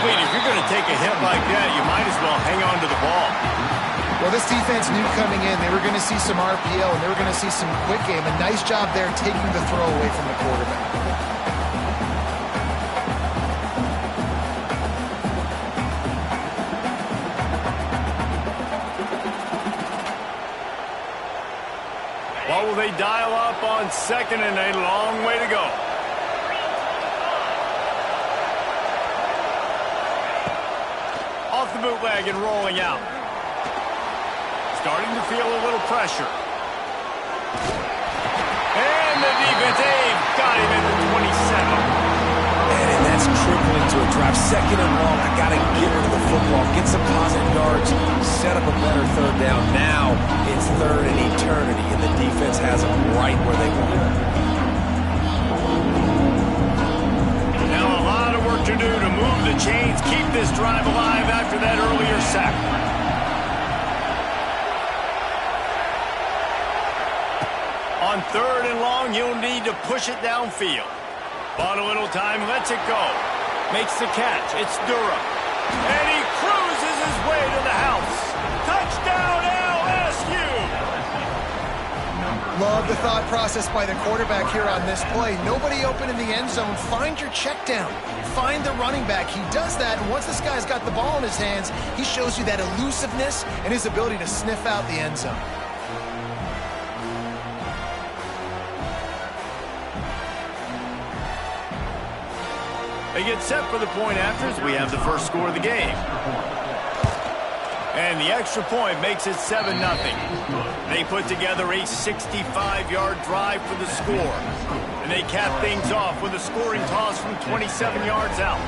incomplete. If you're going to take a hit like that, you might as well hang on to the ball. Well, this defense knew coming in they were going to see some RPO and they were going to see some quick game. A nice job there taking the throw away from the quarterback. What will they dial up on second and a long way to go? Off the bootleg and rolling out. Starting to feel a little pressure. And the defense, they've got him at the 27. And that's tripling to a drive. Second and long, I got to get rid of the football, get some positive yards, set up a better third down. Now it's third and eternity, and the defense has them right where they want it. Now a lot of work to do to move the chains, keep this drive alive after that earlier sack. On third and long, you'll need to push it downfield. Bought a little time, lets it go. Makes the catch. It's Durham. And he cruises his way to the house. Touchdown, LSU! Love the thought process by the quarterback here on this play. Nobody open in the end zone. Find your check down. Find the running back. He does that, and once this guy's got the ball in his hands, he shows you that elusiveness and his ability to sniff out the end zone. They get set for the point after as we have the first score of the game. And the extra point makes it 7-0. They put together a 65-yard drive for the score. And they cap things off with a scoring toss from 27 yards out.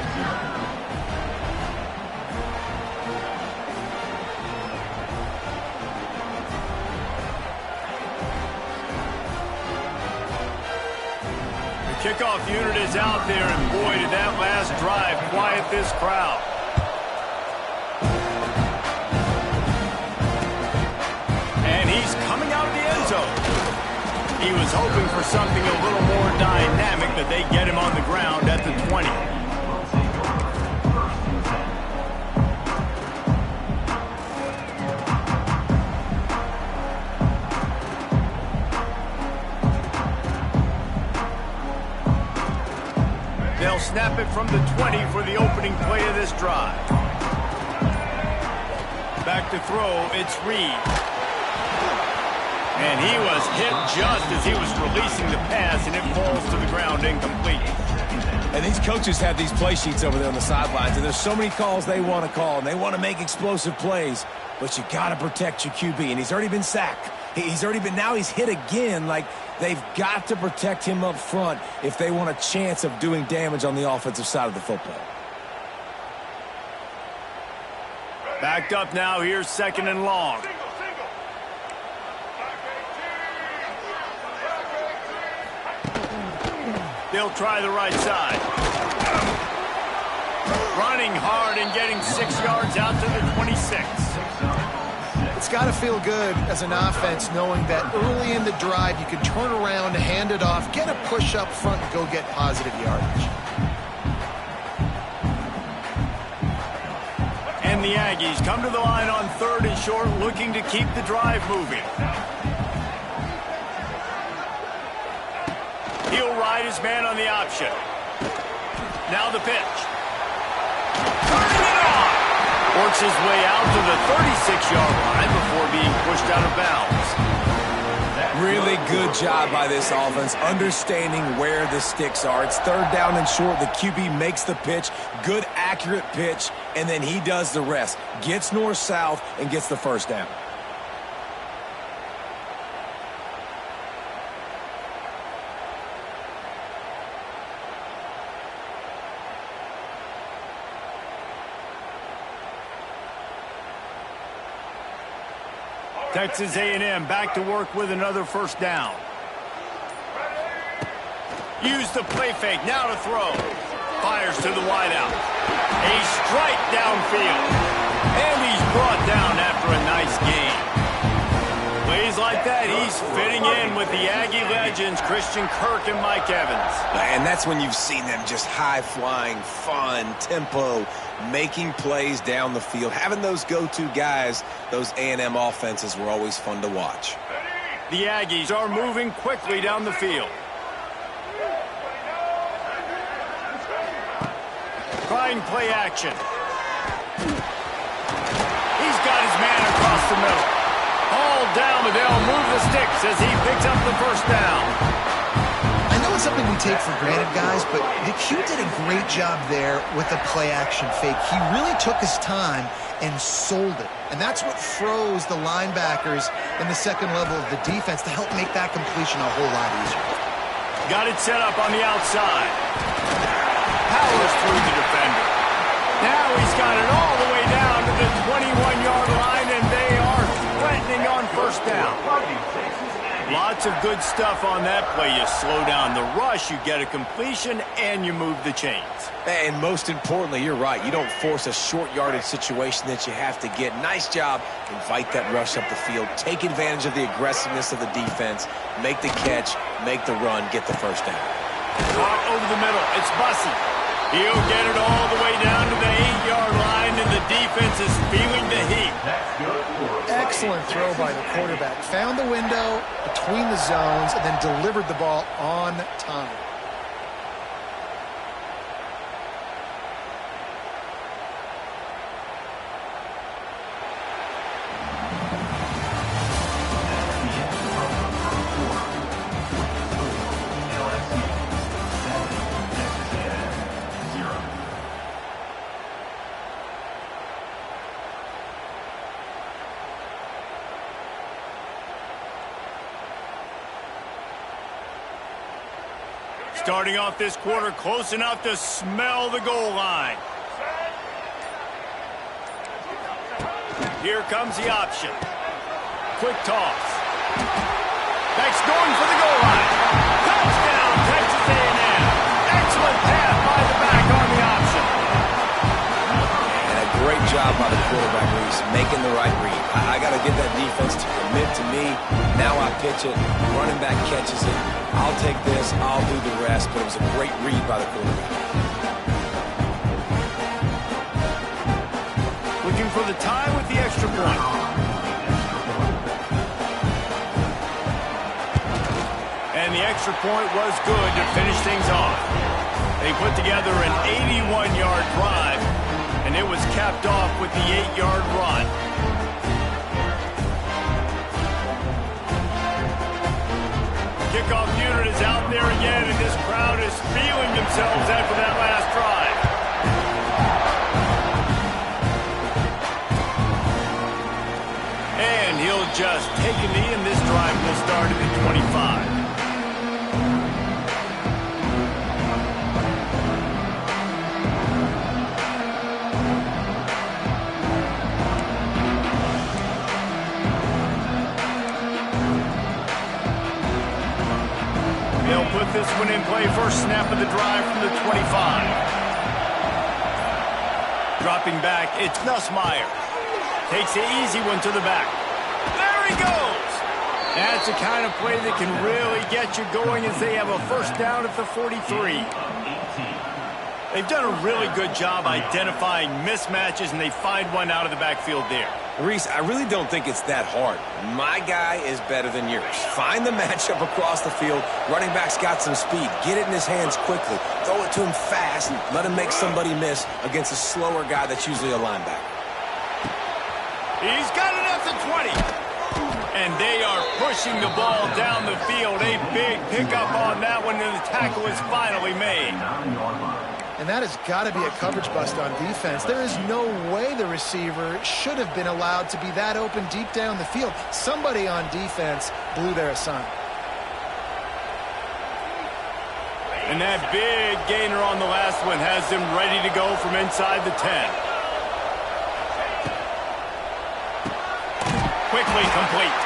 Kickoff unit is out there, and boy, did that last drive quiet this crowd. And he's coming out of the end zone. He was hoping for something a little more dynamic, but they get him on the ground at the 20. They'll snap it from the 20 for the opening play of this drive. Back to throw, it's Reed. And he was hit just as he was releasing the pass, and it falls to the ground incomplete. And these coaches have these play sheets over there on the sidelines, and there's so many calls they want to call, and they want to make explosive plays, but you got to protect your QB, and he's already been sacked. Now he's hit again. Like, they've got to protect him up front if they want a chance of doing damage on the offensive side of the football. Backed up now, here's second and long. They'll try the right side. Running hard and getting 6 yards out to the 26. It's got to feel good as an offense knowing that early in the drive you can turn around, hand it off, get a push up front, and go get positive yardage. And the Aggies come to the line on third and short, looking to keep the drive moving. He'll ride his man on the option. Now the pitch. Turning it on! Works his way out to the 36-yard line before being pushed out of bounds. Really good job by this offense, understanding where the sticks are. It's third down and short. The QB makes the pitch, good, accurate pitch, and then he does the rest. Gets north-south and gets the first down. Texas A&M back to work with another first down. Use the play fake, now to throw. Fires to the wideout. A strike downfield. And he's brought down after a nice gain. Plays like that, he's He's fitting in with the Aggie legends, Christian Kirk and Mike Evans. And that's when you've seen them just high-flying, fun, tempo, making plays down the field. Having those go-to guys, those A&M offenses were always fun to watch. The Aggies are moving quickly down the field. Trying play action. He's got his man across the middle. All down, but they'll move the sticks as he picks up the first down. I know it's something we take for granted, guys, but the Q did a great job there with the play-action fake. He really took his time and sold it. And that's what froze the linebackers in the second level of the defense to help make that completion a whole lot easier. Got it set up on the outside. Powers through the defender. Now he's got it all the way down to the 21-yard line, and they are threatening on first down. Lots of good stuff on that play. You slow down the rush, you get a completion, and you move the chains. And most importantly, you're right. You don't force a short yardage situation that you have to get. Nice job. Invite that rush up the field. Take advantage of the aggressiveness of the defense. Make the catch. Make the run. Get the first down. Caught over the middle. It's Bussey. He'll get it all the way down to the 8-yard line, and the defense is feeling the heat. Excellent throw by the quarterback. Found the window between the zones and then delivered the ball on time. Starting off this quarter close enough to smell the goal line. Here comes the option. Quick toss. That's going for the goal line. Touchdown, Texas A&M. Excellent pass by the back on the option. And a great job by the quarterback, Reese, making the right read. I got to get that defense to commit to me. Now I pitch it. Running back catches it. I'll take this. I'll do the rest. But it was a great read by the quarterback. Looking for the tie with the extra point. And the extra point was good to finish things off. They put together an 81-yard drive, and it was capped off with the 8-yard run. Kickoff unit is out there again, and this crowd is feeling themselves after that last drive. And he'll just take a knee, and this drive will start at the 25. They'll put this one in play. First snap of the drive from the 25. Dropping back, it's Nussmeier. Takes the easy one to the back. There he goes! That's the kind of play that can really get you going as they have a first down at the 43. They've done a really good job identifying mismatches, and they find one out of the backfield there. Reese, I really don't think it's that hard. My guy is better than yours. Find the matchup across the field. Running back's got some speed. Get it in his hands quickly. Throw it to him fast. Let him make somebody miss against a slower guy that's usually a linebacker. He's got it at the 20. And they are pushing the ball down the field. A big pickup on that one, and the tackle is finally made. And that has got to be a coverage bust on defense. There is no way the receiver should have been allowed to be that open deep down the field. Somebody on defense blew their assignment. And that big gainer on the last one has them ready to go from inside the 10. Quickly complete.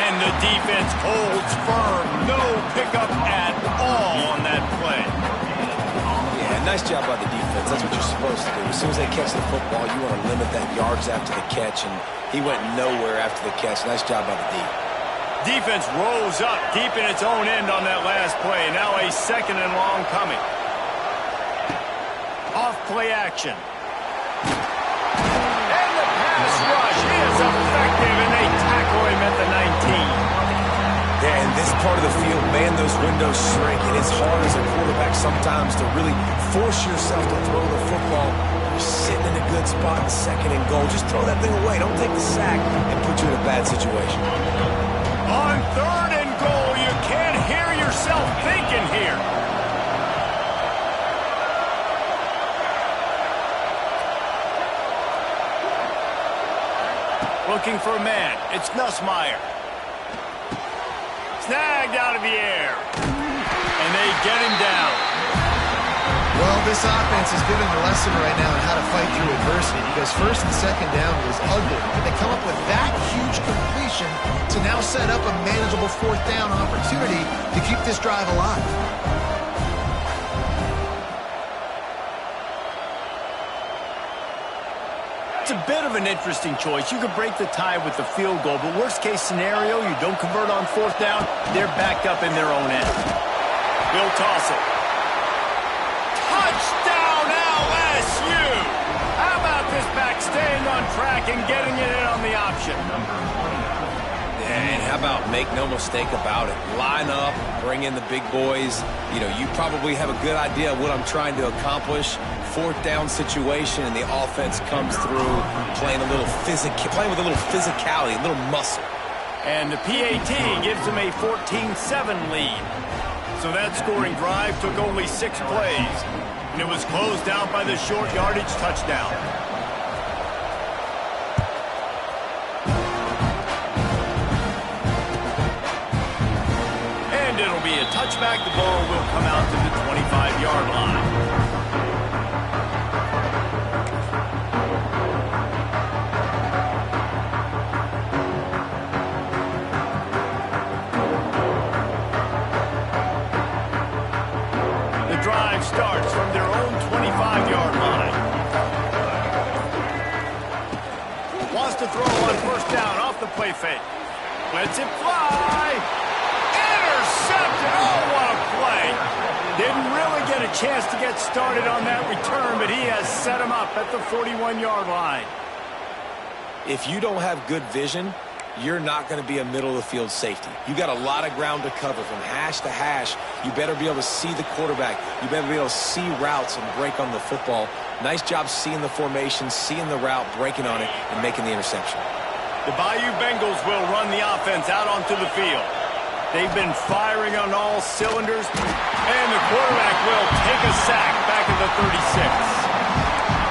And the defense holds firm. No pickup at all on that play. Nice job by the defense. That's what you're supposed to do. As soon as they catch the football, you want to limit that yards after the catch, and he went nowhere after the catch. Nice job by the D. Defense rose up deep in its own end on that last play. Now a 2nd and long coming. Off play action. And the pass rush is effective, and they tackle him at the 19. Yeah, in this part of the field, man, those windows shrink, and it's hard as a quarterback sometimes to really force yourself to throw the football. You're sitting in a good spot in 2nd and goal. Just throw that thing away. Don't take the sack and put you in a bad situation. On 3rd and goal, you can't hear yourself thinking here. Looking for a man. It's Nussmeier. Snagged out of the air. And they get him down. Well, this offense is giving a lesson right now on how to fight through adversity, because 1st and 2nd down was ugly. And they come up with that huge completion to now set up a manageable 4th down opportunity to keep this drive alive. It's a bit of an interesting choice. You could break the tie with the field goal, but worst case scenario, you don't convert on 4th down, they're backed up in their own end. He'll toss it. Touchdown, LSU! How about this back staying on track and getting it in on the option? And how about make no mistake about it? Line up, bring in the big boys. You know, you probably have a good idea of what I'm trying to accomplish. 4th down situation, and the offense comes through playing with a little physicality, a little muscle. And the PAT gives them a 14-7 lead. So that scoring drive took only 6 plays, and it was closed out by the short yardage touchdown. And it'll be a touchback. The ball will come out to the 25-yard line. Starts from their own 25-yard line. Wants to throw on 1st down off the play fake. Lets it fly. Intercepted. Oh, what a play. Didn't really get a chance to get started on that return, but he has set him up at the 41-yard line. If you don't have good vision, you're not going to be a middle-of-the-field safety. You got a lot of ground to cover from hash to hash. You better be able to see the quarterback. You better be able to see routes and break on the football. Nice job seeing the formation, seeing the route, breaking on it, and making the interception. The Bayou Bengals will run the offense out onto the field. They've been firing on all cylinders, and the quarterback will take a sack back at the 36.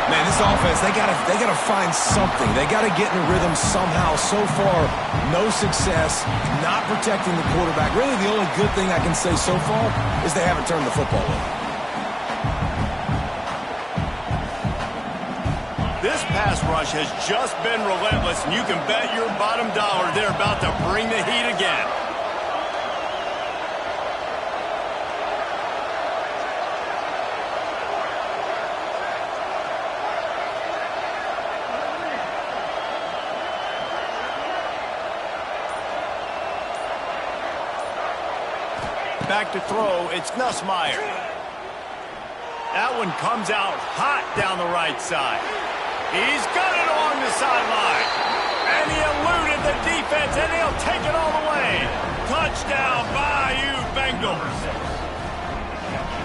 Man, this offense, they gotta find something. They gotta get in a rhythm somehow. So far, no success, not protecting the quarterback. Really, the only good thing I can say so far is they haven't turned the football over. This pass rush has just been relentless, and you can bet your bottom dollar they're about to bring the heat again. Back to throw, it's Nussmeier. That one comes out hot down the right side. He's got it along the sideline. And he eluded the defense, and he'll take it all the way. Touchdown, Bayou Bengals.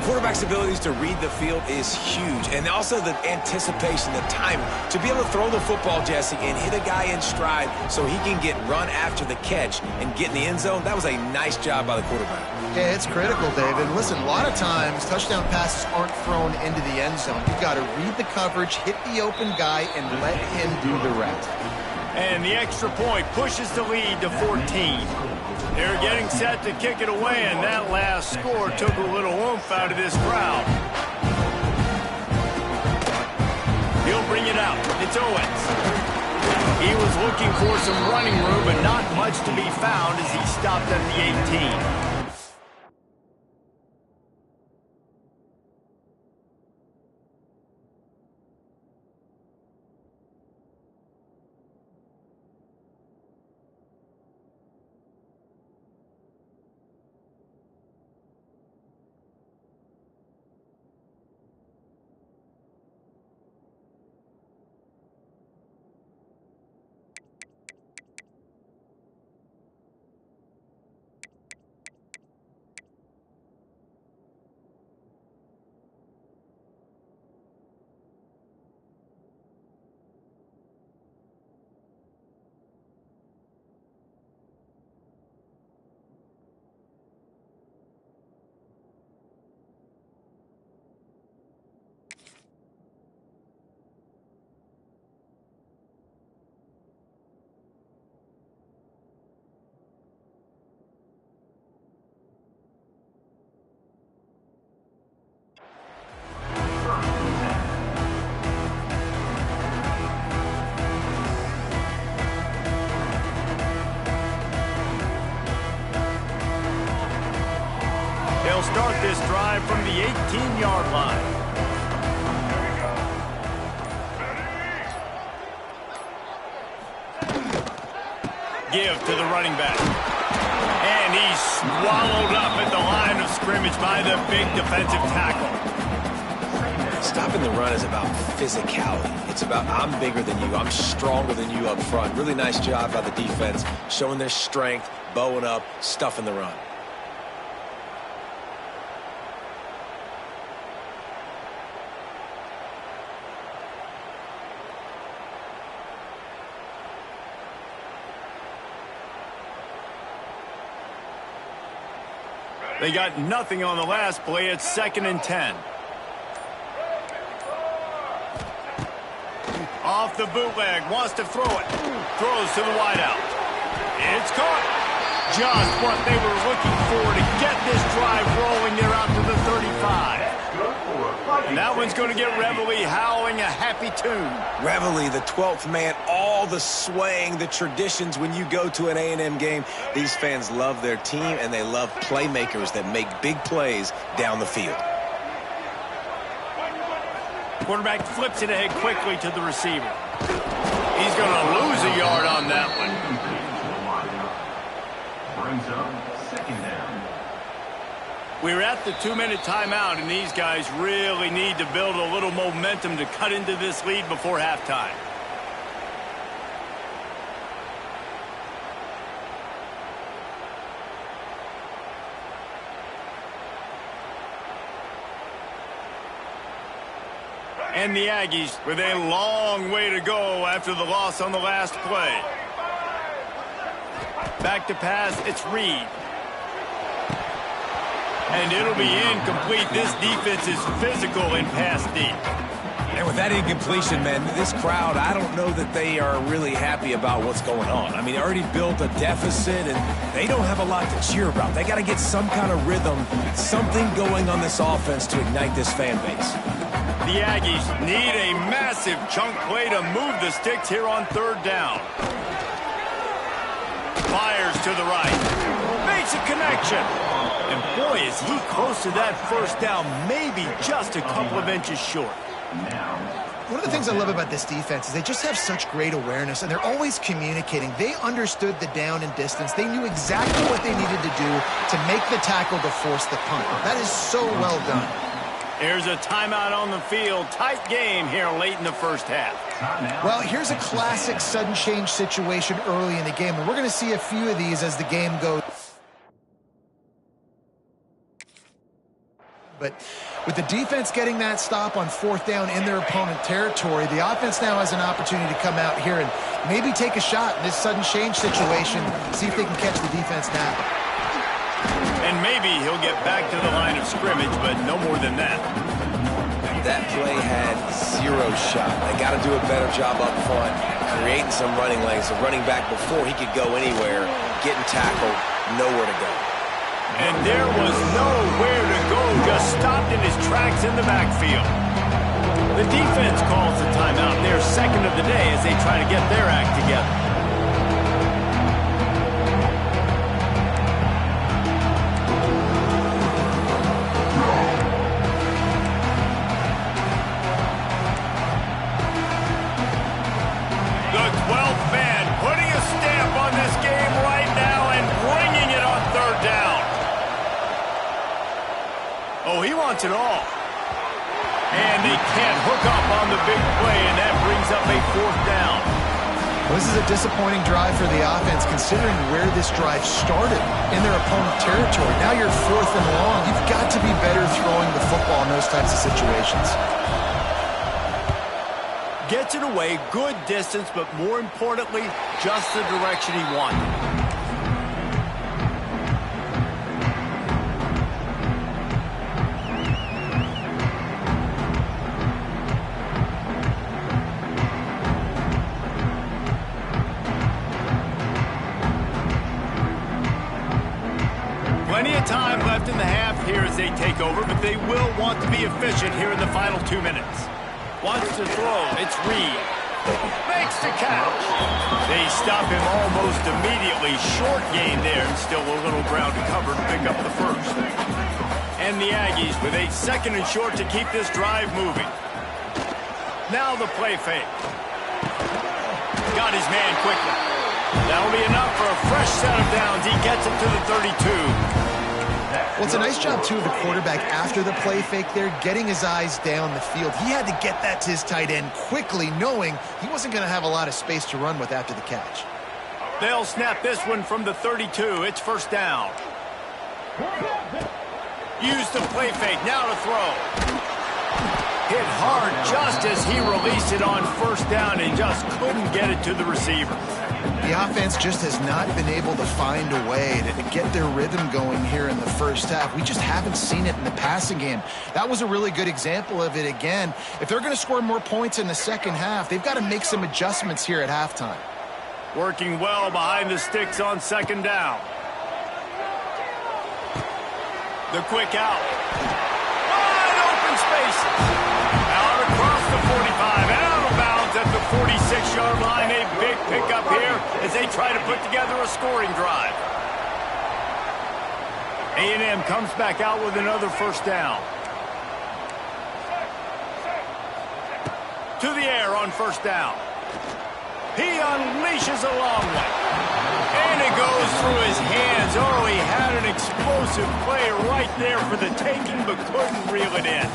Quarterback's abilities to read the field is huge, and also the anticipation, the time to be able to throw the football, Jesse, and hit a guy in stride so he can get run after the catch and get in the end zone. That was a nice job by the quarterback. Yeah, it's critical, David. Listen, a lot of times touchdown passes aren't thrown into the end zone. You've got to read the coverage, hit the open guy, and let him do the rest. And the extra point pushes the lead to 14. They're getting set to kick it away, and that last score took a little oomph out of this crowd. He'll bring it out. It's Owens. He was looking for some running room, but not much to be found as he stopped at the 18. drive from the 18-yard line. Give to the running back. And he's swallowed up at the line of scrimmage by the big defensive tackle. Stopping the run is about physicality. It's about I'm bigger than you. I'm stronger than you up front. Really nice job by the defense, showing their strength, bowing up, stuffing the run. They got nothing on the last play. It's 2nd and 10. Off the bootleg, wants to throw it. Throws to the wideout. It's caught. Just what they were looking for to get this drive rolling. They're out to the 35. And that one's going to get Reveille howling a happy tune. Reveille, the 12th man, all the swaying, the traditions when you go to an A&M game. These fans love their team, and they love playmakers that make big plays down the field. Quarterback flips it ahead quickly to the receiver. He's going to lose a yard on that one. Brings up 2nd down. We're at the 2-minute timeout, and these guys really need to build a little momentum to cut into this lead before halftime. And the Aggies with a long way to go after the loss on the last play. Back to pass, it's Reed. And it'll be incomplete. This defense is physical in pass deep. And with that incompletion, man, this crowd, I don't know that they are really happy about what's going on. I mean, they already built a deficit, and they don't have a lot to cheer about. They got to get some kind of rhythm, something going on this offense to ignite this fan base. The Aggies need a massive chunk play to move the sticks here on 3rd down. Fires to the right. Makes a connection. And boy, is he close to that 1st down, maybe just a couple of inches short. One of the things I love about this defense is they just have such great awareness, and they're always communicating. They understood the down and distance. They knew exactly what they needed to do to make the tackle to force the punt. That is so well done. There's a timeout on the field. Tight game here late in the 1st half. Well, here's a classic sudden change situation early in the game, and we're going to see a few of these as the game goes. But with the defense getting that stop on 4th down in their opponent territory, the offense now has an opportunity to come out here and maybe take a shot in this sudden change situation, see if they can catch the defense now. And maybe he'll get back to the line of scrimmage, but no more than that. That play had 0 shot. They got to do a better job up front, creating some running lanes. The running back, before he could go anywhere, getting tackled, nowhere to go. And there was nowhere to go, just stopped in his tracks in the backfield. The defense calls the timeout. They're 2nd of the day as they try to get their act together. The 12th man putting a stamp on this game right now and bringing it on 3rd down. Oh, he wants it all. And they can't hook up on the big play, and that brings up a 4th down. Well, this is a disappointing drive for the offense, considering where this drive started in their opponent territory. Now you're 4th and long. You've got to be better throwing the football in those types of situations. Gets it away, good distance, but more importantly, just the direction he wanted. Plenty of time left in the half here as they take over, but they will want to be efficient here in the final 2 minutes. Wants to throw, it's Reed. Makes the catch. They stop him almost immediately. Short gain there, and still a little ground to cover to pick up the 1st. And the Aggies with a 2nd and short to keep this drive moving. Now the play fake. Got his man quickly. That'll be enough for a fresh set of downs. He gets it to the 32. Well, it's a nice job, too, of the quarterback after the play fake there, getting his eyes down the field. He had to get that to his tight end quickly, knowing he wasn't going to have a lot of space to run with after the catch. They'll snap this one from the 32. It's 1st down. Use the play fake. Now to throw. Hit hard just as he released it on 1st down and just couldn't get it to the receiver. The offense just has not been able to find a way to get their rhythm going here in the 1st half. We just haven't seen it in the passing game. That was a really good example of it again. If they're going to score more points in the 2nd half, they've got to make some adjustments here at halftime. Working well behind the sticks on 2nd down. The quick out. Wide open spaces. Out across the 45 and out of bounds at the 46-yard line. A big pickup here as they try to put together a scoring drive. A&M comes back out with another 1st down. To the air on 1st down. He unleashes a long one. And it goes through his hands. Oh, he had an explosive play right there for the taking, but couldn't reel it in.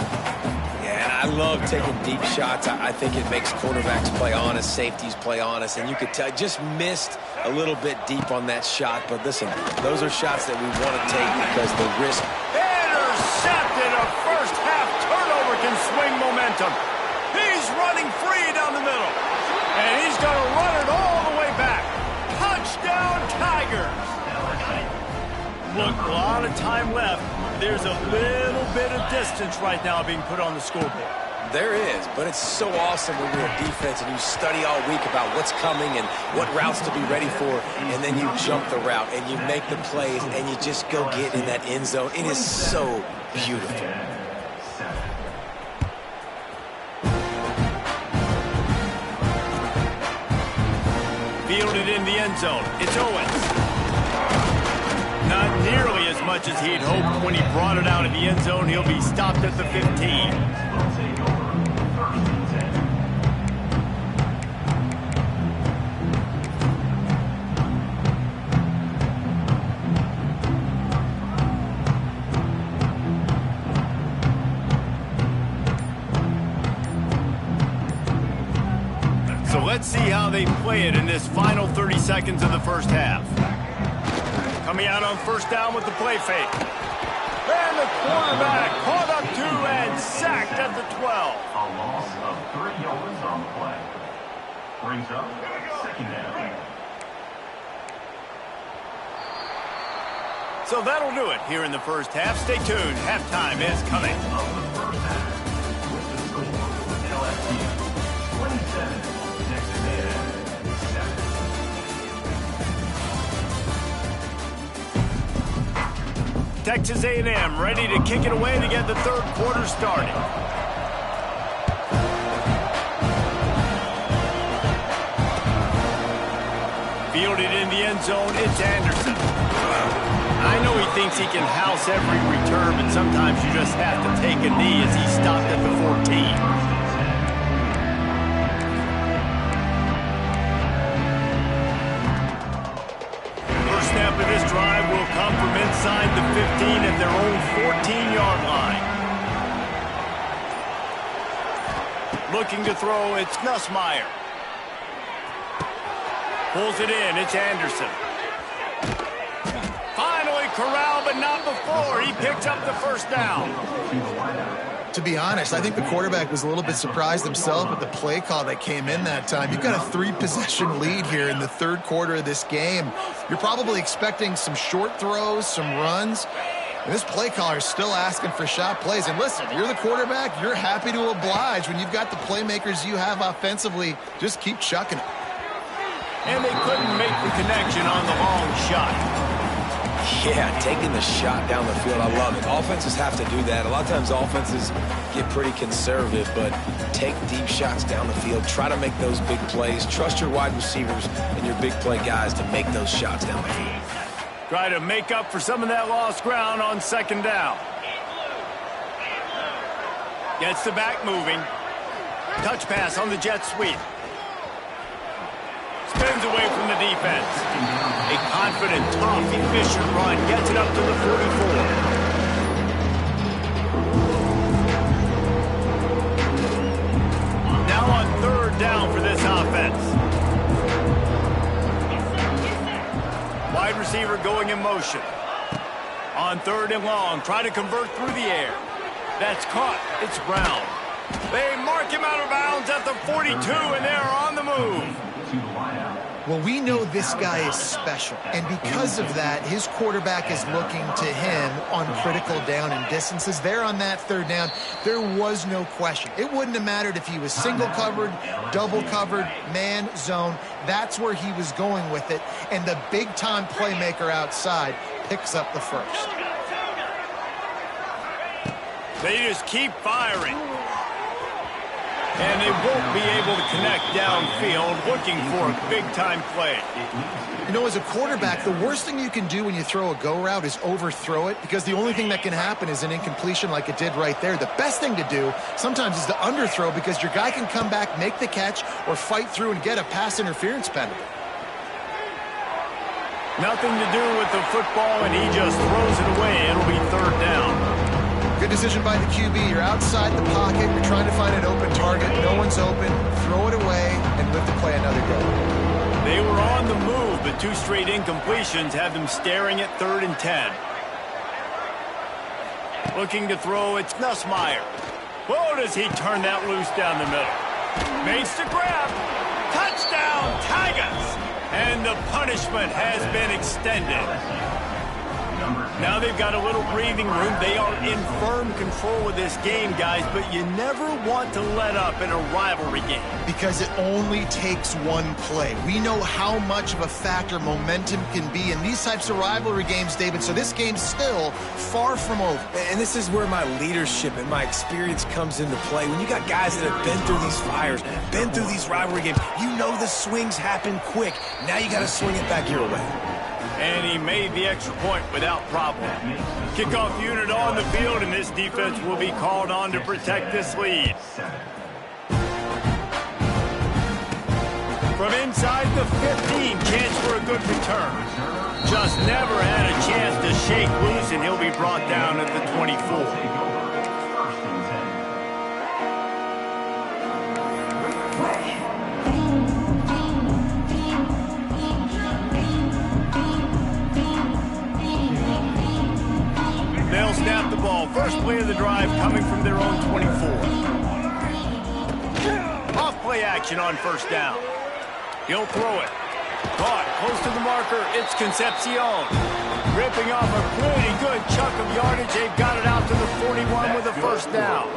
Yeah, and I love taking deep shots. I think it makes quarterbacks play honest, safeties play honest, and you could tell just missed a little bit deep on that shot. But listen, those are shots that we want to take because the risk. Intercepted. A 1st half turnover can swing momentum. He's running free down the middle. And he's going to run it all the way back. Touchdown, Tigers. Look, a lot of time left. There's a little bit of distance right now being put on the scoreboard. There is, but it's so awesome when you're a defense and you study all week about what's coming and what routes to be ready for, and then you jump the route and you make the plays and you just go get in that end zone. It is so beautiful. Fielded in the end zone. It's Owens. Not nearly as much as he'd hoped when he brought it out of the end zone. He'll be stopped at the 15. So let's see how they play it in this final 30 seconds of the 1st half. Coming out on 1st down with the play fake. And the quarterback caught up to and sacked at the 12. A loss of 3 yards on the play. Brings up 2nd down. So that'll do it here in the 1st half. Stay tuned. Halftime is coming. Of the 1st half, with the score, LSU 27, Texas A&M 7. Texas A&M ready to kick it away to get the 3rd quarter started. Fielded in the end zone, it's Anderson. I know he thinks he can house every return, but sometimes you just have to take a knee as he stopped at the 14. Snap of this drive will come from inside the 15 at their own 14-yard line. Looking to throw, it's Nussmeier. Pulls it in, it's Anderson. Finally corralled, but not before. He picks up the 1st down. To be honest, I think the quarterback was a little bit surprised himself with the play call that came in that time. You've got a 3-possession lead here in the 3rd quarter of this game. You're probably expecting some short throws, some runs. And this play caller is still asking for shot plays. And listen, you're the quarterback. You're happy to oblige when you've got the playmakers you have offensively. Just keep chucking it. And they couldn't make the connection on the long shot. Yeah, taking the shot down the field, I love it. Offenses have to do that. A lot of times offenses get pretty conservative, but take deep shots down the field. Try to make those big plays. Trust your wide receivers and your big play guys to make those shots down the field. Try to make up for some of that lost ground on 2nd down. Gets the back moving. Touch pass on the jet sweep. Spins away from the defense. A confident, tough, efficient run. Gets it up to the 44. Now on third down for this offense. Wide receiver going in motion. On third and long, try to convert through the air. That's caught. It's Brown. They mark him out of bounds at the 42, and they're on the move. Well, we know this guy is special, and because of that, his quarterback is looking to him on critical down and distances. There on that third down, there was no question. It wouldn't have mattered if he was single covered, double covered, man, zone. That's where he was going with it, and the big-time playmaker outside picks up the first. They just keep firing. And they won't be able to connect downfield, looking for a big-time play. You know, as a quarterback, the worst thing you can do when you throw a go route is overthrow it, because the only thing that can happen is an incompletion like it did right there. The best thing to do sometimes is to underthrow, because your guy can come back, make the catch, or fight through and get a pass interference penalty. Nothing to do with the football, and he just throws it away. It'll be third down. Good decision by the QB. You're outside the pocket. You're trying to find an open target. No one's open. Throw it away and live to play another go. They were on the move, but two straight incompletions have them staring at 3rd and 10. Looking to throw, it's Nussmeier. Whoa, does he turn that loose down the middle. Makes the grab. Touchdown, Tigers! And the punishment has been extended. Now they've got a little breathing room. They are in firm control of this game, guys, but you never want to let up in a rivalry game. Because it only takes one play. We know how much of a factor momentum can be in these types of rivalry games, David, so this game's still far from over. And this is where my leadership and my experience comes into play. When you got guys that have been through these fires, been through these rivalry games, you know the swings happen quick. Now you got to swing it back your way. And he made the extra point without problem. Kickoff unit on the field, and this defense will be called on to protect this lead. From inside the 15, chance for a good return. Just never had a chance to shake loose, and he'll be brought down at the 24. They'll snap the ball. First play of the drive coming from their own 24. Off play action on first down. He'll throw it. Caught close to the marker. It's Concepcion. Ripping off a pretty good chunk of yardage. They've got it out to the 41 with a first down.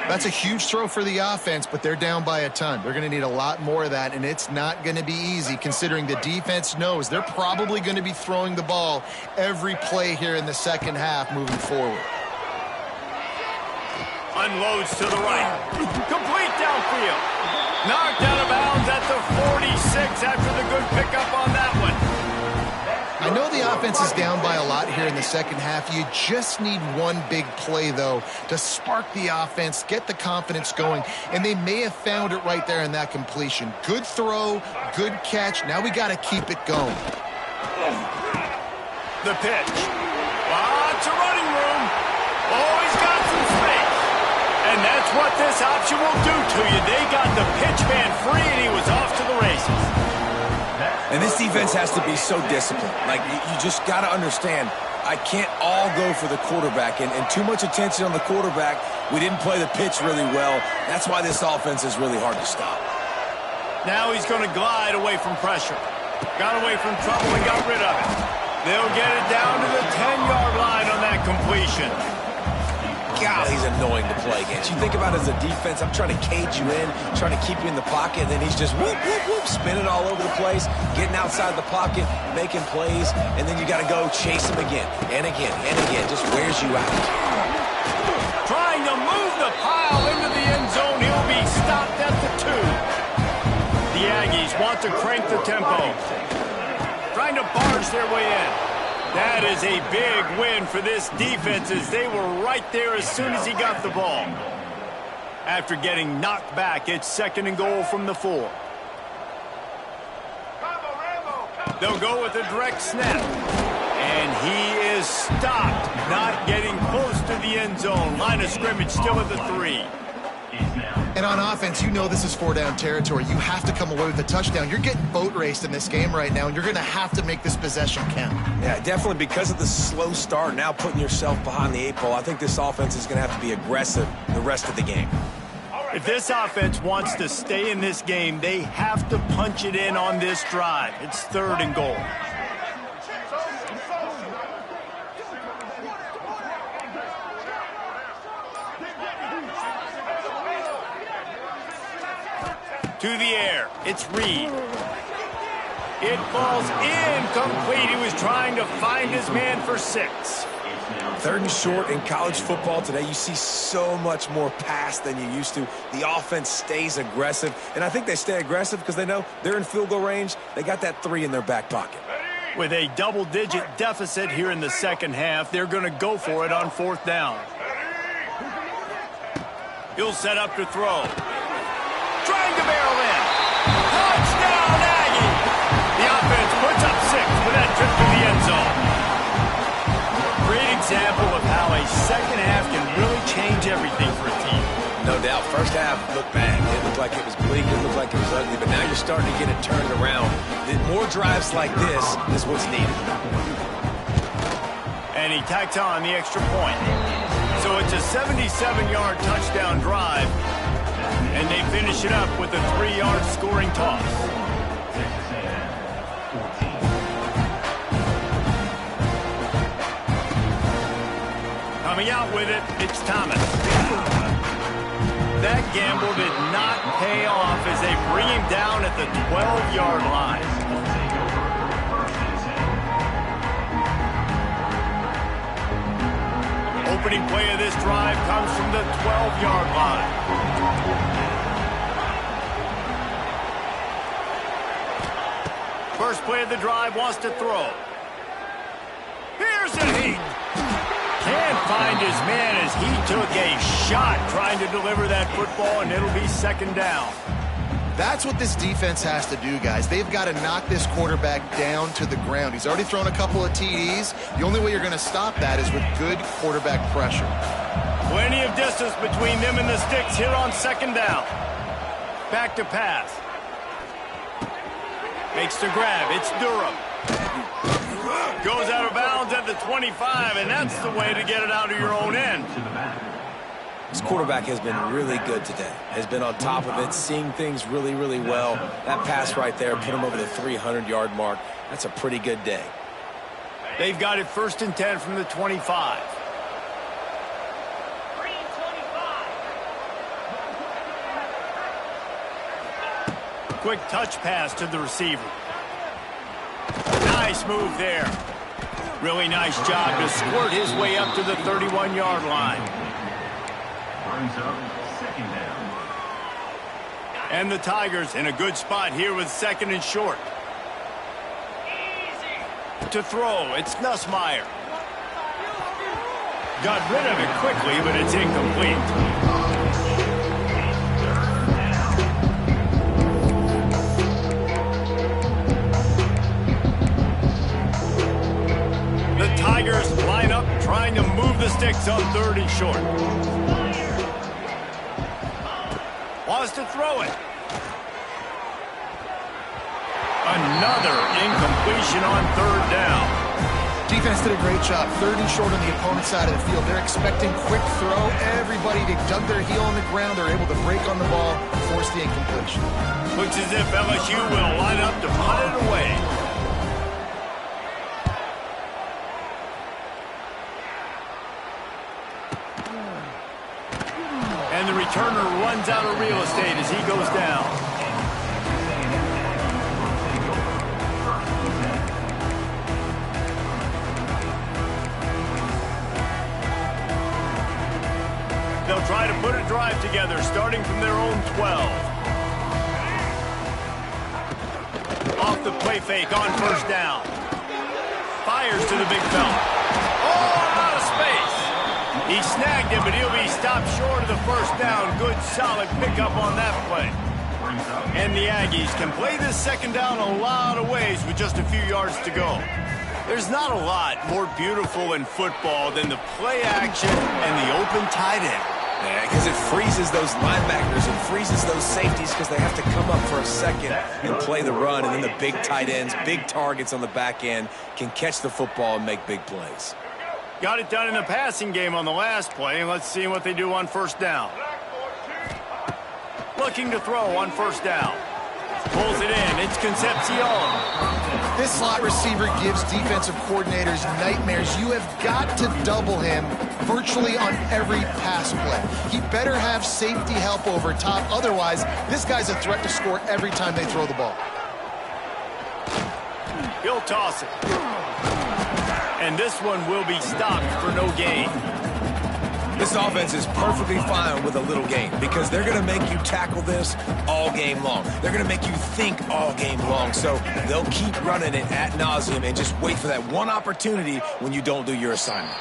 That's a huge throw for the offense, but they're down by a ton. They're going to need a lot more of that, and it's not going to be easy considering the defense knows they're probably going to be throwing the ball every play here in the second half moving forward. Unloads to the right. Complete downfield. Knocked out of bounds at the 46 after the good pickup on that one. I know the offense is down by a lot here in the second half. You just need one big play, though, to spark the offense, get the confidence going, and they may have found it right there in that completion. Good throw, good catch. Now we got to keep it going. The pitch. Lots of running room. Oh, he's got some space. And that's what this option will do to you. They got the pitch man free, and he was off to the races. And this defense has to be so disciplined. Like, you just got to understand, I can't all go for the quarterback. And too much attention on the quarterback. We didn't play the pitch really well. That's why this offense is really hard to stop. Now he's going to glide away from pressure. Got away from trouble and got rid of it. They'll get it down to the 10-yard line on that completion. God, he's annoying to play against. You think about it as a defense, I'm trying to cage you in, trying to keep you in the pocket, and then he's just whoop, whoop, whoop, spinning all over the place, getting outside the pocket, making plays, and then you got to go chase him again, and again, and again. Just wears you out. Trying to move the pile into the end zone. He'll be stopped at the 2. The Aggies want to crank the tempo. Trying to barge their way in. That is a big win for this defense as they were right there as soon as he got the ball. After getting knocked back, it's 2nd and goal from the 4. They'll go with a direct snap. And he is stopped, not getting close to the end zone. Line of scrimmage still at the 3. And on offense, you know this is 4-down territory. You have to come away with a touchdown. You're getting boat raced in this game right now, and you're going to have to make this possession count. Yeah, definitely because of the slow start, now putting yourself behind the 8 ball, I think this offense is going to have to be aggressive the rest of the game. If this offense wants to stay in this game, they have to punch it in on this drive. It's 3rd and goal. To the air, it's Reed. It falls incomplete. He was trying to find his man for 6. 3rd and short in college football today. You see so much more pass than you used to. The offense stays aggressive, and I think they stay aggressive because they know they're in field goal range. They got that 3 in their back pocket. With a double-digit deficit here in the 2nd half, they're going to go for it on 4th down. He'll set up to throw. Trying to barrel in. Touchdown, Aggie! The offense puts up 6 with that trip to the end zone. Great example of how a 2nd half can really change everything for a team. No doubt. First half looked bad. It looked like it was bleak. It looked like it was ugly. But now you're starting to get it turned around. More drives like this is what's needed. And he tacks on the extra point. So it's a 77-yard touchdown drive. And they finish it up with a 3-yard scoring toss. Coming out with it, it's Thomas. That gamble did not pay off as they bring him down at the 12-yard line. Opening play of this drive comes from the 12-yard line. First play of the drive, wants to throw. Here's a heat. Can't find his man as he took a shot trying to deliver that football, and it'll be 2nd down. That's what this defense has to do, guys. They've got to knock this quarterback down to the ground. He's already thrown a couple of TDs. The only way you're going to stop that is with good quarterback pressure. Plenty of distance between them and the sticks here on 2nd down. Back to pass. Makes the grab. It's Durham. Goes out of bounds at the 25, and that's the way to get it out of your own end. This quarterback has been really good today. Has been on top of it, seeing things really, really well. That pass right there put him over the 300-yard mark. That's a pretty good day. They've got it 1st and 10 from the 25. Quick touch pass to the receiver. Nice move there. Really nice job to squirt his way up to the 31-yard line. Brings up 2nd down. And the Tigers in a good spot here with 2nd and short. To throw, it's Nussmeier. Got rid of it quickly, but it's incomplete. Tigers line up trying to move the sticks on 3rd and short. Wants to throw it. Another incompletion on 3rd down. Defense did a great job. 3rd and short on the opponent's side of the field. They're expecting quick throw. Everybody, they dug their heel on the ground. They're able to break on the ball, force the incompletion. Looks as if LSU will line up to punt it away. And the returner runs out of real estate as he goes down. They'll try to put a drive together, starting from their own 12. Off the play fake on 1st down. 5 fires to the big fella. Oh, out of space. He snagged him, but he'll be stopped short of the first down. Good, solid pickup on that play. And the Aggies can play this second down a lot of ways with just a few yards to go. There's not a lot more beautiful in football than the play action and the open tight end. Yeah, because it freezes those linebackers and freezes those safeties because they have to come up for a second and play the run. And then the big tight ends, big targets on the back end can catch the football and make big plays. Got it done in the passing game on the last play, and let's see what they do on first down. Looking to throw on first down. Pulls it in. It's Concepcion. This slot receiver gives defensive coordinators nightmares. You have got to double him virtually on every pass play. He better have safety help over top. Otherwise, this guy's a threat to score every time they throw the ball. He'll toss it. And this one will be stopped for no gain. This offense is perfectly fine with a little gain because they're going to make you tackle this all game long. They're going to make you think all game long. So they'll keep running it ad nauseum and just wait for that one opportunity when you don't do your assignment.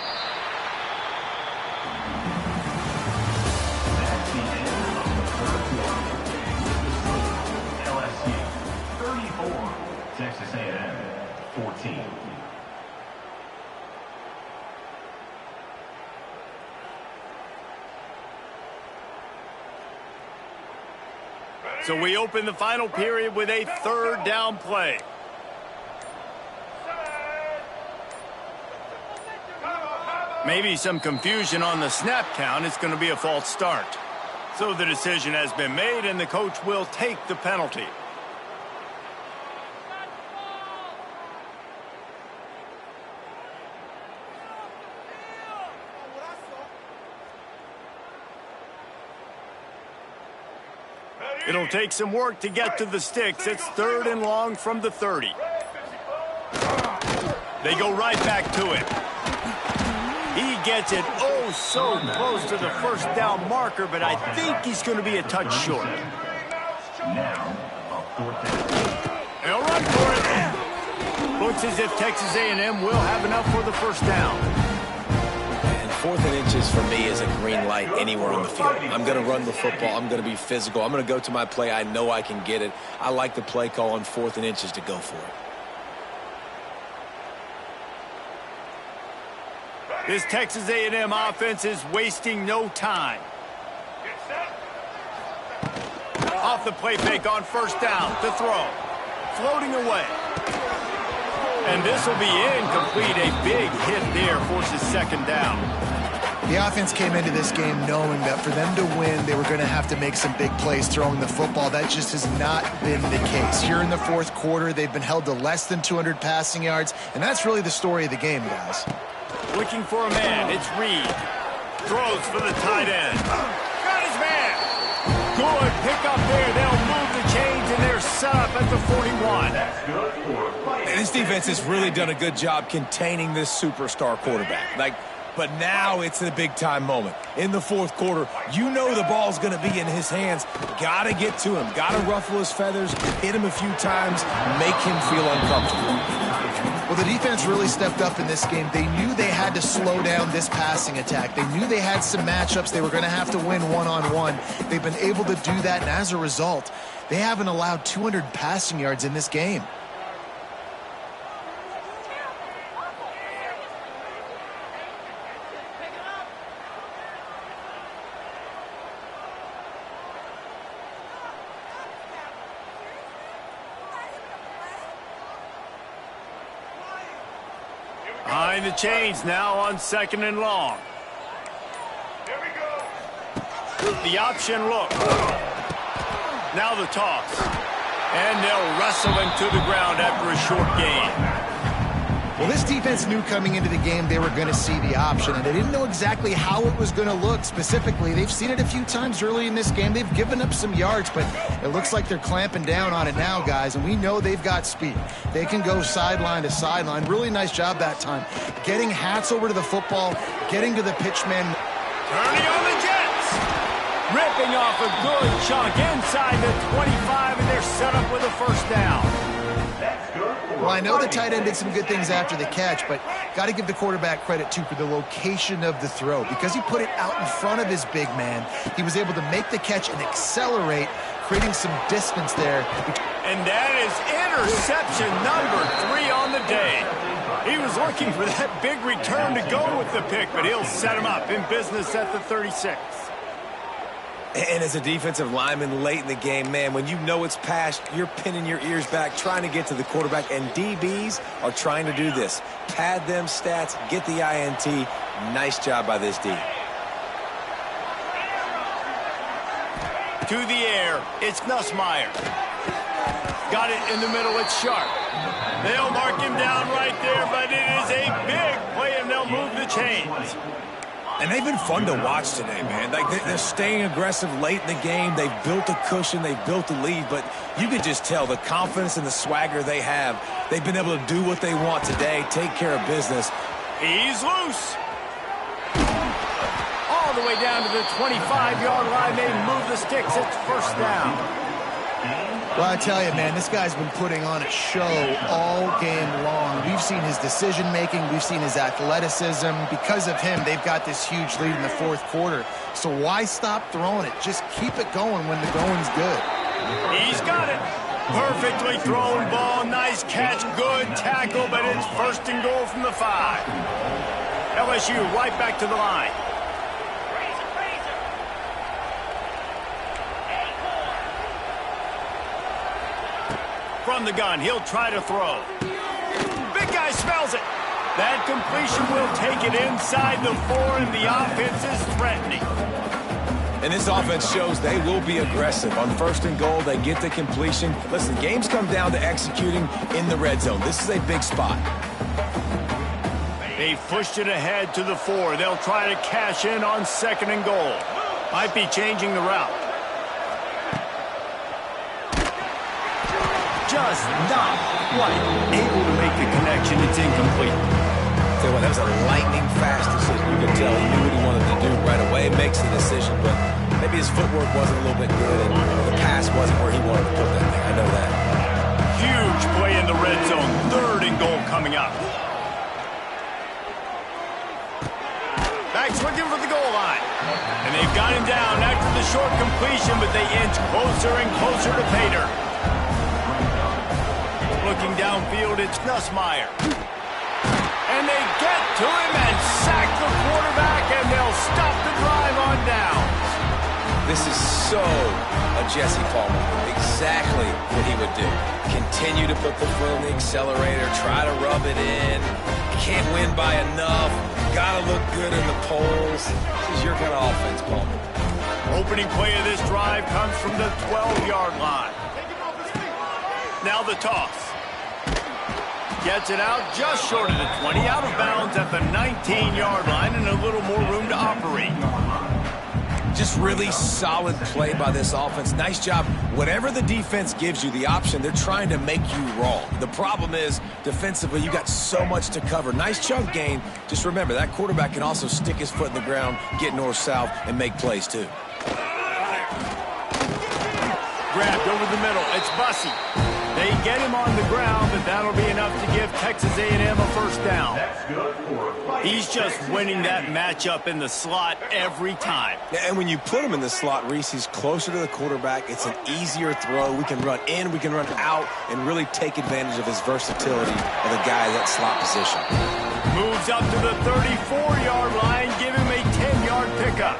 That's the end of the third quarter. LSU 34, Texas A&M 14. So we open the final period with a third down play. Maybe some confusion on the snap count. It's going to be a false start. So the decision has been made, and the coach will take the penalty. It'll take some work to get to the sticks. It's third and long from the 30. They go right back to it. He gets it oh so close to the first down marker, but I think he's going to be a touch short. Now, a fourth down. They'll run for it. Looks as if Texas A&M will have enough for the first down. And 4th and inches for me is a green light anywhere on the field. I'm going to run the football. I'm going to be physical. I'm going to go to my play. I know I can get it. I like the play call on 4th and inches to go for it. This Texas A&M offense is wasting no time. Off the play fake on first down. To throw. Floating away. And this will be incomplete. A big hit there forces second down. The offense came into this game knowing that for them to win, they were going to have to make some big plays throwing the football. That just has not been the case. Here in the fourth quarter, they've been held to less than 200 passing yards, and that's really the story of the game, guys. Looking for a man. It's Reed. Throws for the tight end. Got his man. Good pick up there. They'll move the chains, and they're set up at the 41. That's good for And this defense has really done a good job containing this superstar quarterback. But now it's the big-time moment. In the fourth quarter, you know the ball's going to be in his hands. Got to get to him. Got to ruffle his feathers, hit him a few times, make him feel uncomfortable. Well, the defense really stepped up in this game. They knew they had to slow down this passing attack. They knew they had some matchups they were going to have to win one-on-one. They've been able to do that, and as a result, they haven't allowed 200 passing yards in this game. Behind the chains now on second and long. The option look. Now the toss. And they'll wrestle him to the ground after a short gain. Well, this defense knew coming into the game they were going to see the option, and they didn't know exactly how it was going to look specifically. They've seen it a few times early in this game. They've given up some yards, but it looks like they're clamping down on it now, guys, and we know they've got speed. They can go sideline to sideline. Really nice job that time. Getting hats over to the football, getting to the pitchman. Turning on the Jets. Ripping off a good chunk inside the 25, and they're set up with a first down. That's good for Well, I know the tight end did some good things after the catch, but got to give the quarterback credit, too, for the location of the throw. Because he put it out in front of his big man, he was able to make the catch and accelerate, creating some distance there. And that is interception number 3 on the day. He was looking for that big return to go with the pick, but he'll set him up in business at the 36. And as a defensive lineman late in the game, man, when you know it's past, you're pinning your ears back, trying to get to the quarterback, and DBs are trying to do this. Pad them stats, get the INT. Nice job by this D. To the air, it's Nussmeier. Got it in the middle, it's Sharp. They'll mark him down right there, but it is a big play, and they'll move the chains. And they've been fun to watch today, man. Like they're staying aggressive late in the game. They've built a cushion. They've built a lead. But you can just tell the confidence and the swagger they have. They've been able to do what they want today, take care of business. He's loose. All the way down to the 25-yard line. They move the sticks. It's first down. Well, I tell you, man, this guy's been putting on a show all game long. We've seen his decision-making. We've seen his athleticism. Because of him, they've got this huge lead in the fourth quarter. So why stop throwing it? Just keep it going when the going's good. He's got it. Perfectly thrown ball. Nice catch. Good tackle, but it's first and goal from the 5. LSU right back to the line. From the gun, he'll try to throw. Big guy smells it. That completion will take it inside the 4, and the offense is threatening. And this offense shows they will be aggressive. On first and goal, they get the completion. Listen, games come down to executing in the red zone. This is a big spot. They pushed it ahead to the 4. They'll try to cash in on second and goal. Might be changing the route. Just not quite able to make the connection. It's incomplete. Tell you what, that was a lightning fast decision. You can tell he knew what he wanted to do right away. Makes the decision, but maybe his footwork wasn't a little bit good, and the pass wasn't where he wanted to put that thing. I know that. Huge play in the red zone. Third and goal coming up. Back's looking for the goal line. And they've got him down after the short completion, but they inch closer and closer to pay dirt. Looking downfield, it's Nussmeier. And they get to him and sack the quarterback, and they'll stop the drive on downs. This is so a Jesse Palmer. Exactly what he would do. Continue to put the foot on the accelerator, try to rub it in. Can't win by enough. Gotta look good in the polls. This is your kind of offense, Palmer. Opening play of this drive comes from the 12-yard line. Now the toss. Gets it out just short of the 20, out of bounds at the 19-yard line, and a little more room to operate. Just really solid play by this offense. Nice job. Whatever the defense gives you the option, they're trying to make you wrong. The problem is, defensively, you got so much to cover. Nice chunk gain. Just remember, that quarterback can also stick his foot in the ground, get north-south, and make plays, too. Grabbed over the middle. It's Bussey. They get him on the ground, but that'll be enough to give Texas A&M a first down. He's just winning that matchup in the slot every time. And when you put him in the slot, Reese, he's closer to the quarterback. It's an easier throw. We can run in, we can run out, and really take advantage of his versatility of the guy in that slot position. Moves up to the 34-yard line, give him a 10-yard pickup.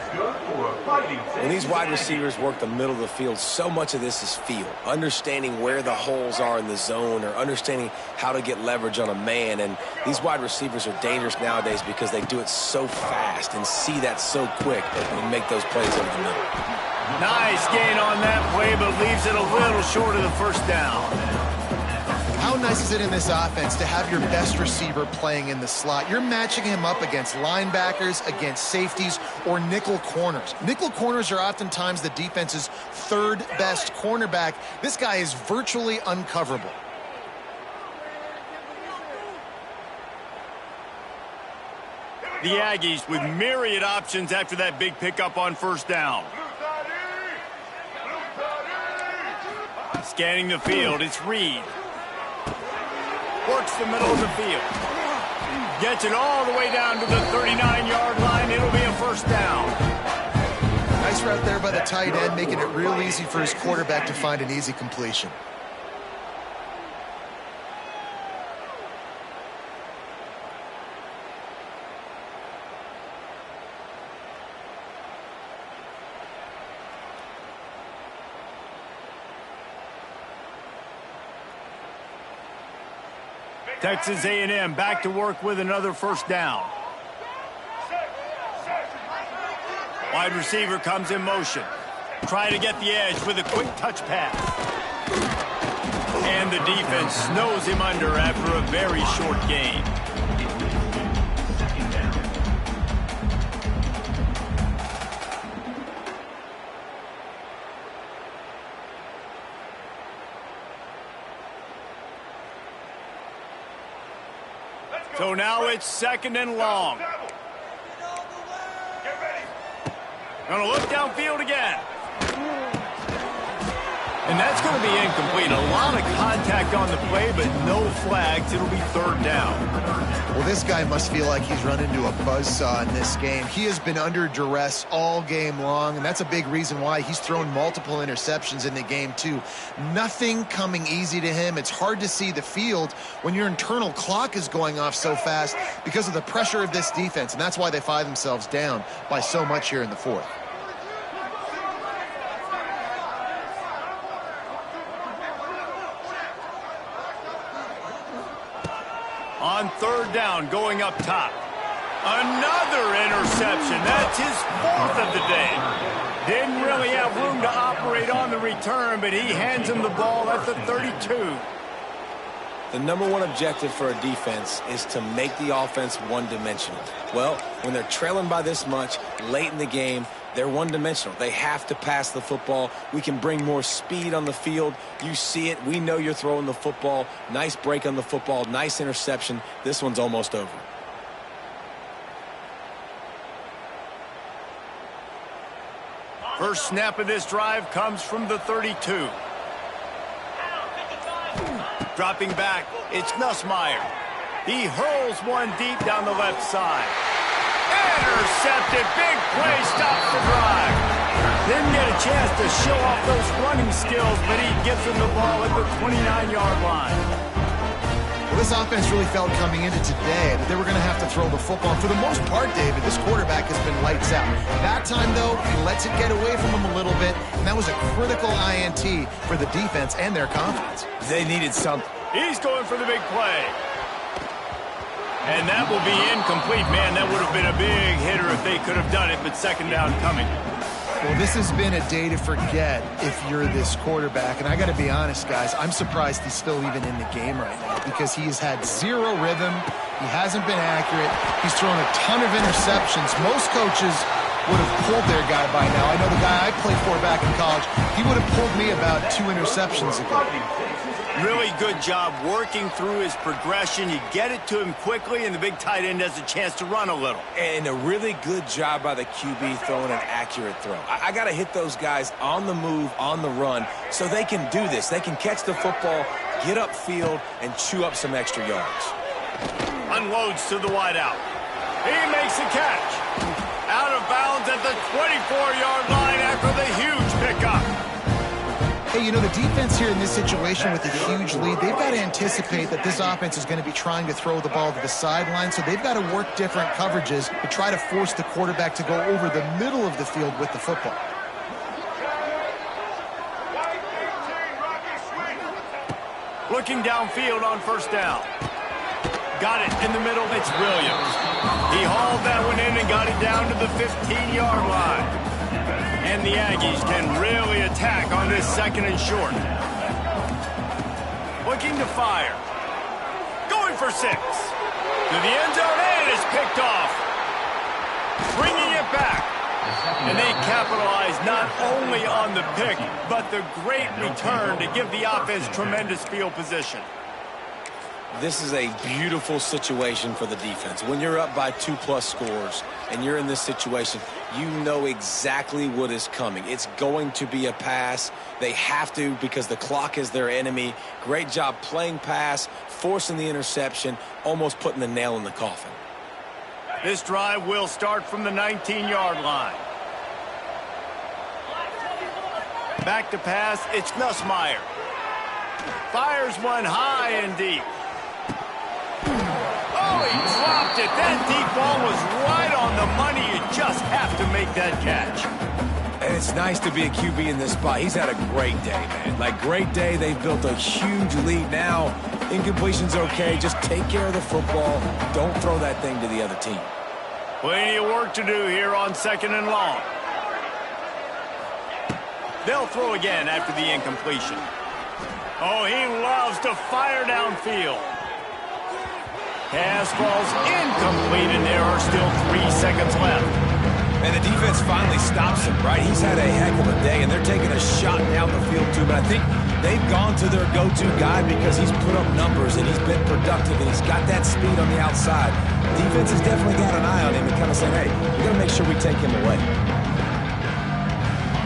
When these wide receivers work the middle of the field, so much of this is feel. Understanding where the holes are in the zone, or understanding how to get leverage on a man. And these wide receivers are dangerous nowadays because they do it so fast and see that so quick and make those plays over the middle. Nice gain on that play, but leaves it a little short of the first down. How nice is it in this offense to have your best receiver playing in the slot? You're matching him up against linebackers, against safeties, or nickel corners. Nickel corners are oftentimes the defense's third best cornerback. This guy is virtually uncoverable. The Aggies with myriad options after that big pickup on first down. Scanning the field, it's Reed. Works the middle of the field. Gets it all the way down to the 39-yard line. It'll be a first down. Nice route there by the tight end, making it real easy for his quarterback to find an easy completion. Texas A&M back to work with another first down. Wide receiver comes in motion. Try to get the edge with a quick touch pass. And the defense snows him under after a very short gain. So now it's second and long. Gonna look downfield again. And that's going to be incomplete. A lot of contact on the play, but no flags. It'll be third down. Well, this guy must feel like he's run into a buzzsaw in this game. He has been under duress all game long, and that's a big reason why he's thrown multiple interceptions in the game, too. Nothing coming easy to him. It's hard to see the field when your internal clock is going off so fast because of the pressure of this defense, and that's why they find themselves down by so much here in the fourth. On third down, going up top. Another interception. That's his fourth of the day. Didn't really have room to operate on the return, but he hands him the ball at the 32. The number one objective for a defense is to make the offense one-dimensional. Well, when they're trailing by this much late in the game, they're one-dimensional. They have to pass the football. We can bring more speed on the field. You see it. We know you're throwing the football. Nice break on the football. Nice interception. This one's almost over. First snap of this drive comes from the 32. Dropping back, it's Nussmeier. He hurls one deep down the left side. Intercepted. Big play, stops the drive. Didn't get a chance to show off those running skills, but he gives him the ball at the 29-yard line. Well, this offense really felt coming into today that they were going to have to throw the football. And for the most part, David, this quarterback has been lights out. That time, though, he lets it get away from him a little bit, and that was a critical INT for the defense and their confidence. They needed something. He's going for the big play. And that will be incomplete. Man, that would have been a big hitter if they could have done it, but second down coming. Well, this has been a day to forget if you're this quarterback. And I got to be honest, guys, I'm surprised he's still even in the game right now because he has had zero rhythm. He hasn't been accurate. He's thrown a ton of interceptions. Most coaches would have pulled their guy by now. I know the guy I played for back in college, he would have pulled me about 2 interceptions ago. Really good job working through his progression. You get it to him quickly, and the big tight end has a chance to run a little. And a really good job by the QB throwing an accurate throw. I got to hit those guys on the move, on the run, so they can do this. They can catch the football, get upfield, and chew up some extra yards. Unloads to the wideout. He makes the catch. Out of bounds at the 24-yard line after the huge pickup. Hey, you know, the defense here in this situation with a huge lead, they've got to anticipate that this offense is going to be trying to throw the ball to the sideline, so they've got to work different coverages to try to force the quarterback to go over the middle of the field with the football. Looking downfield on first down. Got it in the middle. It's Williams. He hauled that one in and got it down to the 15-yard line. And the Aggies can really attack on this second and short. Looking to fire. Going for 6. To the end zone, and it's picked off. Bringing it back. And they capitalize not only on the pick, but the great return to give the offense tremendous field position. This is a beautiful situation for the defense. When you're up by 2+ scores and you're in this situation, you know exactly what is coming. It's going to be a pass. They have to because the clock is their enemy. Great job playing pass, forcing the interception, almost putting the nail in the coffin. This drive will start from the 19-yard line. Back to pass, it's Nussmeier. Fires one high and deep. Oh, he dropped it. That deep ball was right on the money. You just have to make that catch. And it's nice to be a QB in this spot. He's had a great day, man. Like, great day. They've built a huge lead now. Incompletion's okay. Just take care of the football. Don't throw that thing to the other team. Plenty of work to do here on 2nd and long. They'll throw again after the incompletion. Oh, he loves to fire downfield. Pass falls incomplete, and there are still 3 seconds left. And the defense finally stops him, right? He's had a heck of a day, and they're taking a shot down the field, too. But I think they've gone to their go-to guy because he's put up numbers, and he's been productive, and he's got that speed on the outside. Defense has definitely got an eye on him and kind of saying, hey, we got to make sure we take him away.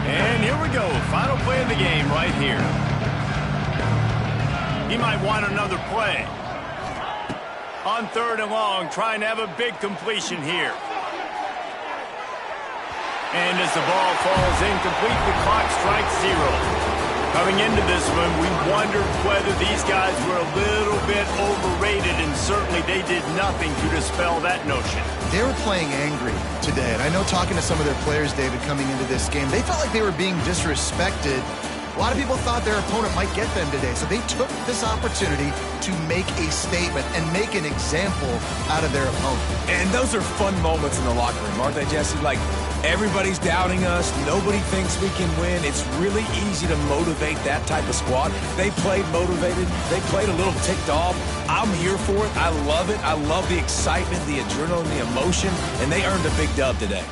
And here we go. Final play of the game right here. He might want another play. On 3rd and long, trying to have a big completion here. And as the ball falls incomplete, the clock strikes 0. Coming into this one, we wondered whether these guys were a little bit overrated, and certainly they did nothing to dispel that notion. They were playing angry today, and I know talking to some of their players, David, coming into this game, they felt like they were being disrespected. A lot of people thought their opponent might get them today, so they took this opportunity to make a statement and make an example out of their opponent. And those are fun moments in the locker room, aren't they, Jesse? Like, everybody's doubting us. Nobody thinks we can win. It's really easy to motivate that type of squad. They played motivated. They played a little ticked off. I'm here for it. I love it. I love the excitement, the adrenaline, the emotion, and they earned a big dub today.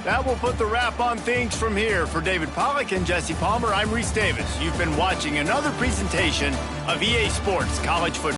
That will put the wrap on things from here. For David Pollack and Jesse Palmer, I'm Reese Davis. You've been watching another presentation of EA Sports College Football.